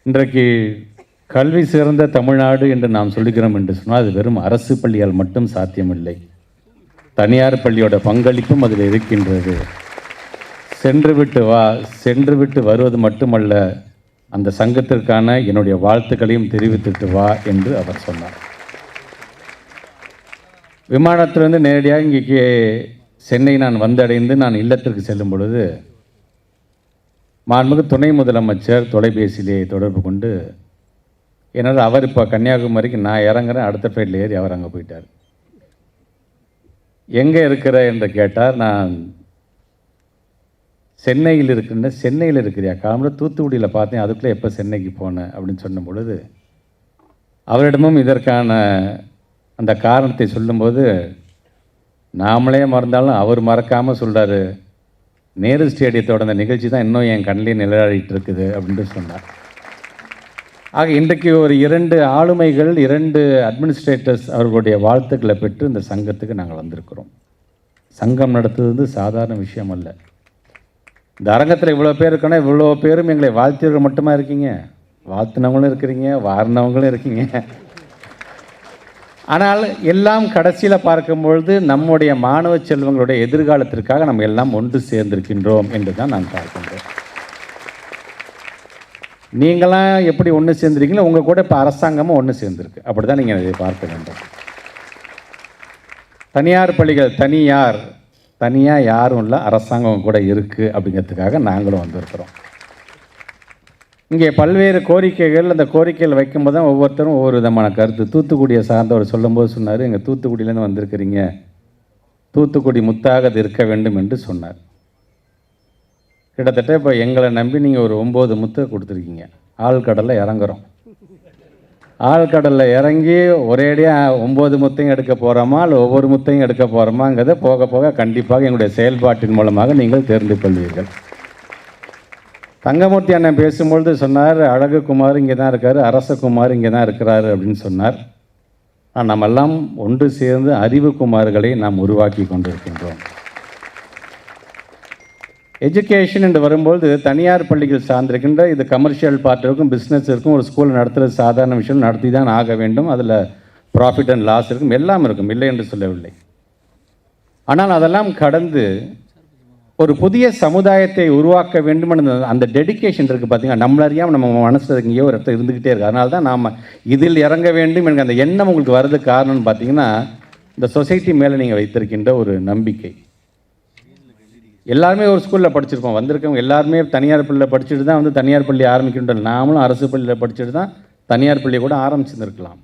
இன்றைக்கு கல்வி சிறந்த தமிழ்நாடு என்று நாம் சொல்லுகிறோம் என்று சொன்னால் அது வெறும் அரசு பள்ளியால் மட்டும் சாத்தியமில்லை. தனியார் பள்ளியோட பங்களிப்பும் அதில் இருக்கின்றது. சென்று விட்டு வருவது மட்டுமல்ல, அந்த சங்கத்திற்கான என்னுடைய வாழ்த்துக்களையும் தெரிவித்துட்டு வா என்று அவர் சொன்னார். விமானத்திலிருந்து நேரடியாக இங்கே சென்னை நான் வந்தடைந்து நான் இல்லத்திற்கு செல்லும் பொழுது மாண்புமிகு துணை முதலமைச்சர் தொலைபேசியிலே தொடர்பு கொண்டு என்னால் அவர் இப்போ கன்னியாகுமரிக்கு நான் இறங்குறேன், அடுத்த ஃப்ளைட்டில் ஏறி அவர் அங்கே போயிட்டார். எங்கே இருக்கிற என்று கேட்டார். நான் சென்னையில் இருக்கின்ற. சென்னையில் இருக்கிறியா? காலம்புற தூத்துக்குடியில் பார்த்தேன், அதுக்குள்ளே எப்போ சென்னைக்கு போனேன் அப்படின்னு சொன்ன பொழுது அவரிடமும் இதற்கான அந்த காரணத்தை சொல்லும்போது நாமளே மறந்தாலும் அவர் மறக்காமல் சொல்கிறார், நேரு ஸ்டேடியத்தோட அந்த நிகழ்ச்சி தான் இன்னும் என் கண்ணிலே நிழலாடிட்டு இருக்குது அப்படின்ட்டு சொன்னார். ஆக இன்றைக்கு ஒரு 2 ஆளுமைகள், 2 அட்மினிஸ்ட்ரேட்டர்ஸ் அவர்களுடைய வாழ்த்துக்களை பெற்று இந்த சங்கத்துக்கு நாங்கள் வந்திருக்கிறோம். சங்கம் நடத்துவது சாதாரண விஷயம் அல்ல. இந்த அரங்கத்தில் இவ்வளோ பேர் இருக்கணும், இவ்வளோ பேரும் எங்களை வாழ்த்தியவர்கள் மட்டுமா இருக்கீங்க, வாழ்த்தினவங்களும் இருக்கிறீங்க, வாரினவங்களும் இருக்கீங்க. ஆனால் எல்லாம் கடைசியில் பார்க்கும்பொழுது நம்முடைய மாணவ செல்வங்களுடைய எதிர்காலத்திற்காக நம்ம எல்லாம் ஒன்று சேர்ந்திருக்கின்றோம் என்று தான் நான் பார்க்கின்றேன். நீங்களாம் எப்படி ஒன்று சேர்ந்துருக்கீங்களோ உங்கள் கூட இப்போ அரசாங்கமும் ஒன்று சேர்ந்துருக்கு. அப்படி தான் நீங்கள் இதை பார்க்க வேண்டும். தனியார் பள்ளிகள் தனியாக யாரும் இல்லை, அரசாங்கம் கூட இருக்குது அப்படிங்கிறதுக்காக நாங்களும் வந்திருக்கிறோம். இங்கே பல்வேறு கோரிக்கைகள், அந்த கோரிக்கைகள் வைக்கும்போது தான் ஒவ்வொருத்தரும் ஒவ்வொரு விதமான கருத்து. தூத்துக்குடியை சார்ந்தவர் சொல்லும்போது சொன்னார், எங்கள் தூத்துக்குடியிலேருந்து வந்திருக்கிறீங்க, தூத்துக்குடி முத்தாக அது இருக்க வேண்டும் என்று சொன்னார். கிட்டத்தட்ட இப்போ எங்களை நம்பி நீங்கள் ஒரு 9 முத்தை கொடுத்துருக்கீங்க. ஆழ்கடலில் இறங்குறோம். ஆழ்கடலில் இறங்கி ஒரேடியாக 9 முத்தையும் எடுக்க போகிறோமா இல்லை ஒவ்வொரு முத்தையும் எடுக்க போகிறோமாங்கிறத போக போக கண்டிப்பாக எங்களுடைய செயல்பாட்டின் மூலமாக நீங்கள் தெரிந்து கொள்வீர்கள். தங்கமூர்த்தி அண்ணன் பேசும்பொழுது சொன்னார், அழகுக்குமார் இங்கே தான் இருக்கார், அரசகுமார் இங்கே தான் இருக்கிறாரு அப்படின்னு சொன்னார். நம்ம எல்லாம் ஒன்று சேர்ந்து அறிவுக்குமார்களை நாம் உருவாக்கி கொண்டிருக்கின்றோம். எஜுகேஷன் என்று வரும்பொழுது தனியார் பள்ளிகள் சார்ந்திருக்கின்ற இது கமர்ஷியல் பார்ட் இருக்கும், பிஸ்னஸ் இருக்கும். ஒரு ஸ்கூல் நடத்துகிறது சாதாரண விஷயம், நடத்தி தான் ஆக வேண்டும். அதில் ப்ராஃபிட் அண்ட் லாஸ் இருக்கும், எல்லாம் இருக்கும், இல்லை என்று சொல்லவில்லை. ஆனால் அதெல்லாம் கடந்து ஒரு புதிய சமுதாயத்தை உருவாக்க வேண்டும் அந்த டெடிக்கேஷன் இருக்குது பார்த்தீங்கன்னா, நம்மள அறியாமல் நம்ம மனசில் இங்கேயோ ஒரு இடத்துல இருந்துக்கிட்டே இருக்குது. அதனால தான் நாம் இதில் இறங்க வேண்டும் எனக்கு அந்த எண்ணம் உங்களுக்கு வர்றதுக்கு காரணம்னு பார்த்தீங்கன்னா, இந்த சொசைட்டி மேலே நீங்கள் வைத்திருக்கின்ற ஒரு நம்பிக்கை. எல்லாருமே ஒரு ஸ்கூலில் படிச்சிருக்கோம், வந்திருக்கவங்க எல்லாருமே தனியார் பள்ளியில் படிச்சுட்டு தான் வந்து தனியார் பள்ளி ஆரம்பிக்கின்றோம். நாமளும் அரசு பள்ளியில் படிச்சுட்டு தான் தனியார் பள்ளியை கூட ஆரம்பிச்சுருக்கலாம்.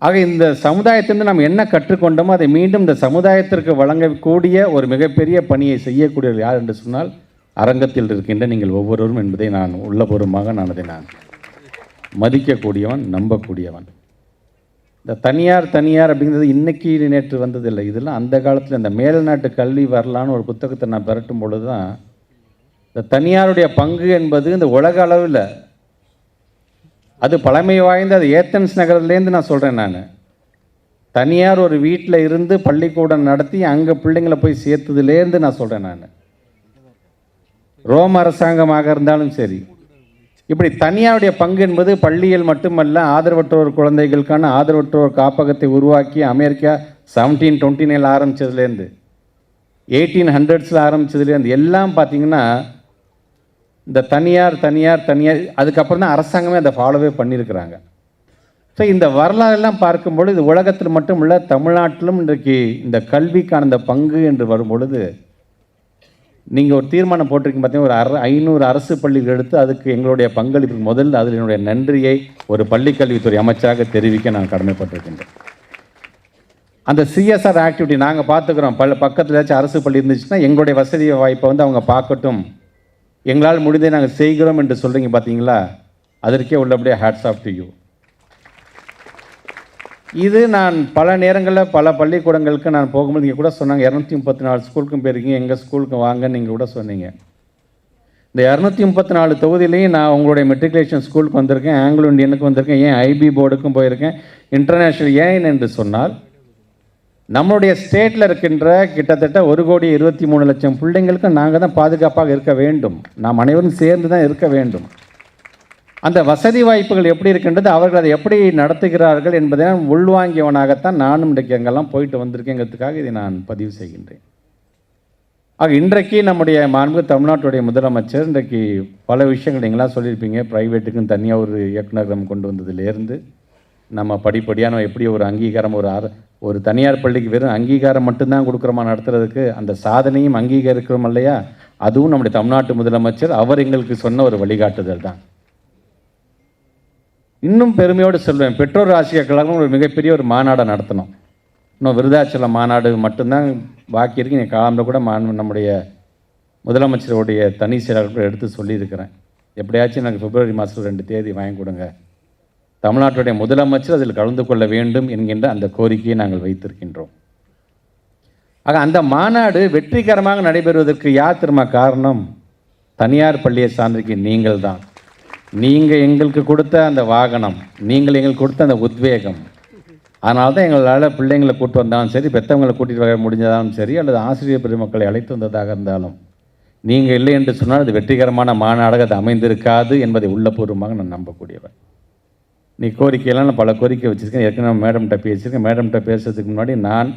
ஆக இந்த சமுதாயத்திலிருந்து நாம் என்ன கற்றுக்கொண்டோமோ அதை மீண்டும் இந்த சமுதாயத்திற்கு வழங்கக்கூடிய ஒரு மிகப்பெரிய பணியை செய்யக்கூடியவர் யார் என்று சொன்னால் அரங்கத்தில் இருக்கின்ற நீங்கள் ஒவ்வொருவரும் என்பதை நான் உள்ளபூர்வமாக அதை நான் மதிக்கக்கூடியவன், நம்பக்கூடியவன். இந்த தனியார் அப்படிங்கிறது இன்றைக்கி நேற்று வந்ததில்லை. இதெல்லாம் அந்த காலத்தில் இந்த மேல்நாட்டு கல்வி வரலான்னு ஒரு புத்தகத்தை நான் பெறட்டும் பொழுது தான் இந்த தனியாருடைய பங்கு என்பது இந்த உலக அளவில் அது பழமை வாய்ந்த, அது ஏத்தன்ஸ் நகர்லேருந்து நான் சொல்கிறேன். நான் தனியார் ஒரு வீட்டில் இருந்து பள்ளிக்கூடம் நடத்தி அங்கே பிள்ளைங்களை போய் சேர்த்ததுலேருந்து நான் சொல்கிறேன். நான் ரோம் அரசாங்கமாக இருந்தாலும் சரி, இப்படி தனியாருடைய பங்கு என்பது பள்ளியில் மட்டுமல்ல, ஆதரவற்றோர் குழந்தைகளுக்கான ஆதரவற்றோர் காப்பகத்தை உருவாக்கி அமெரிக்கா 1729 ஆரம்பித்ததுலேருந்து 1800s ஆரம்பித்ததுலேருந்து எல்லாம் பார்த்திங்கன்னா இந்த தனியார் அதுக்கப்புறம் தான் அரசாங்கமே அதை ஃபாலோவே பண்ணியிருக்கிறாங்க. ஸோ இந்த வரலாறெல்லாம் பார்க்கும்பொழுது இது உலகத்தில் மட்டும் இல்லை, தமிழ்நாட்டிலும் இன்றைக்கு இந்த கல்விக்கான இந்த பங்கு என்று வரும்பொழுது நீங்கள் ஒரு தீர்மானம் போட்டிருக்கீங்க பார்த்தீங்கன்னா, ஒரு 500 அரசு பள்ளிகள் எடுத்து அதுக்கு எங்களுடைய பங்களிப்பு முதல்ல அதில் என்னுடைய நன்றியை ஒரு பள்ளிக்கல்வித்துறை அமைச்சராக தெரிவிக்க நான் கடமைப்பட்டிருக்கின்றேன். அந்த சிஎஸ்ஆர் ஆக்டிவிட்டி நாங்கள் பார்த்துக்கிறோம். பக்கத்தில் ஏதாச்சும் அரசு பள்ளி இருந்துச்சுன்னா எங்களுடைய வசதி வாய்ப்பை வந்து அவங்க பார்க்கட்டும், எங்களால் முடிந்ததை நாங்கள் செய்கிறோம் என்று சொல்கிறீங்க பார்த்தீங்களா, அதற்கே உள்ளபடியே ஹேட்ஸ் ஆஃப் டு யூ. இது நான் பல நேரங்களில் பல பள்ளிக்கூடங்களுக்கு நான் போகும்போது நீங்கள் கூட சொன்னாங்க 234 ஸ்கூலுக்கும் போயிருக்கீங்க, எங்கள் ஸ்கூலுக்கு வாங்கன்னு நீங்கள் கூட சொன்னீங்க. இந்த 234 தொகுதியிலையும் நான் உங்களுடைய மெட்ரிகுலேஷன் ஸ்கூலுக்கு வந்திருக்கேன், ஆங்கிலோ இண்டியனுக்கு வந்திருக்கேன், ஏன் ஐபி போர்டுக்கும் போயிருக்கேன், இன்டர்நேஷ்னல். ஏன் என்று சொன்னால் நம்மளுடைய ஸ்டேட்டில் இருக்கின்ற கிட்டத்தட்ட 1,23,00,000 பிள்ளைங்களுக்கு நாங்கள் தான் பாதுகாப்பாக இருக்க வேண்டும். நாம் அனைவரும் சேர்ந்து தான் இருக்க வேண்டும். அந்த வசதி வாய்ப்புகள் எப்படி இருக்கின்றது, அவர்கள் அதை எப்படி நடத்துகிறார்கள் என்பதை உள்வாங்கியவனாகத்தான் நானும் இன்றைக்கு அங்கெல்லாம் போயிட்டு வந்திருக்கேங்கிறதுக்காக இதை நான் பதிவு செய்கின்றேன். ஆக இன்றைக்கு நம்முடைய மாண்புமிகு தமிழ்நாட்டுடைய முதலமைச்சர் இன்றைக்கு பல விஷயங்கள் நீங்களாம் சொல்லியிருப்பீங்க. ப்ரைவேட்டுக்குன்னு தனியாக ஒரு இயக்குநரகம் கொண்டு வந்ததுலேருந்து நம்ம படிப்படியான எப்படி ஒரு அங்கீகாரம், ஒரு தனியார் பள்ளிக்கு வெறும் அங்கீகாரம் மட்டும்தான் கொடுக்குறோமா நடத்துறதுக்கு, அந்த சாதனையும் அங்கீகரிக்கிறோம் இல்லையா, அதுவும் நம்முடைய தமிழ்நாட்டு முதலமைச்சர் அவர் எங்களுக்கு சொன்ன ஒரு வழிகாட்டுதல் தான். இன்னும் பெருமையோடு சொல்வேன், பெற்றோர் ஆசிரியர் கழகம் ஒரு மிகப்பெரிய ஒரு மாநாடை நடத்தணும். இன்னும் விருதாச்சலம் மாநாடு மட்டும்தான் பாக்கி இருக்கு. நீ காலம்புல கூட நம்முடைய முதலமைச்சருடைய தனி செயலாளர்கள் எடுத்து சொல்லியிருக்கிறேன். எப்படியாச்சும் எனக்கு பிப்ரவரி மாதத்தில் 2 தேதி வாங்கி கொடுங்க, தமிழ்நாட்டுடைய முதலமைச்சர் அதில் கலந்து கொள்ள வேண்டும் என்கின்ற அந்த கோரிக்கையை நாங்கள் வைத்திருக்கின்றோம். ஆக அந்த மாநாடு வெற்றிகரமாக நடைபெறுவதற்கு யார் திரும்ப காரணம்? தனியார் பள்ளியை சார்ந்திருக்க நீங்கள் தான். நீங்கள் எங்களுக்கு கொடுத்த அந்த வாகனம், நீங்கள் எங்களுக்கு கொடுத்த அந்த உத்வேகம், அதனால தான் எங்களால் பிள்ளைங்களை கூட்டு வந்தாலும் சரி, பெற்றவங்களை கூட்டிகிட்டு வர முடிஞ்சதாலும் சரி, அல்லது ஆசிரியர் பெருமக்களை அழைத்து வந்ததாக இருந்தாலும், நீங்கள் இல்லை என்று சொன்னால் அது வெற்றிகரமான மாநாடாக அது அமைந்திருக்காது என்பதை உள்ளபூர்வமாக நான் நம்பக்கூடியவன். நீ கோரிக்கையெல்லாம் நான் பல கோரிக்கை வச்சுருக்கேன். ஏற்கனவே மேடம்கிட்ட பேசியிருக்கேன். மேடம்கிட்ட பேசுறதுக்கு முன்னாடி நான்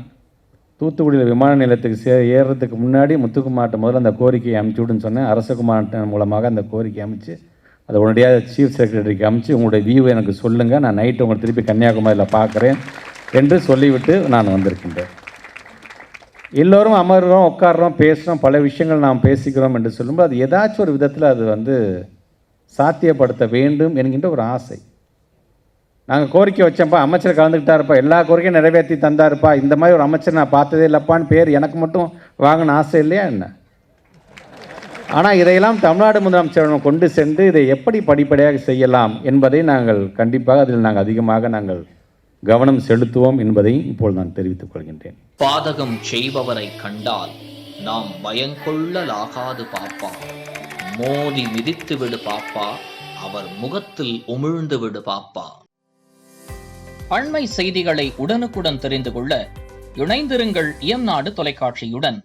தூத்துக்குடியில் விமான நிலையத்துக்கு ஏறுறதுக்கு முன்னாடி முத்துக்குமார்ட்ட முதல்ல அந்த கோரிக்கையை அமுச்சு விடுன்னு சொன்னேன். அரசகுமார்ட்ட மூலமாக அந்த கோரிக்கை அமைச்சு அதை உடனடியாக சீஃப் செக்ரட்டரிக்கு அமைச்சு உங்களுடைய வியூ எனக்கு சொல்லுங்கள், நான் நைட்டு உங்களை திருப்பி கன்னியாகுமரியில் பார்க்குறேன் என்று சொல்லிவிட்டு நான் வந்திருக்கின்றேன். எல்லோரும் அமர்கிறோம், உட்காடுறோம், பேசுகிறோம், பல விஷயங்கள் நாம் பேசிக்கிறோம் என்று சொல்லும்போது அது ஏதாச்சும் ஒரு விதத்தில் அது சாத்தியப்படுத்த வேண்டும் என்கின்ற ஒரு ஆசை. நாங்கள் கோரிக்கை வச்சோம்ப்பா, அமைச்சர் கலந்துக்கிட்டாருப்பா, எல்லா கோரிக்கையும் நிறைவேற்றி தந்தாருப்பா, இந்த மாதிரி ஒரு அமைச்சர் நான் பார்த்ததே இல்லைப்பான்னு பேர் எனக்கு மட்டும் வாங்கின ஆசை இல்லையா என்ன? ஆனால் இதையெல்லாம் தமிழ்நாடு முதலமைச்சரிடம் கொண்டு சென்று இதை எப்படி படிப்படியாக செய்யலாம் என்பதை நாங்கள் கண்டிப்பாக அதில் அதிகமாக கவனம் செலுத்துவோம் என்பதை இப்போது நான் தெரிவித்துக் கொள்கின்றேன். பாதகம் செய்பவரை கண்டால் நாம் பயங்கொள்ளலாகாது பாப்பா, மோதி மிதித்து விடு பாப்பா, அவர் முகத்தில் உமிழ்ந்து விடு பாப்பா. அண்மை செய்திகளை உடனுக்குடன் தெரிந்து கொள்ள இணைந்திருங்கள் இயம்நாடு தொலைக்காட்சியுடன்.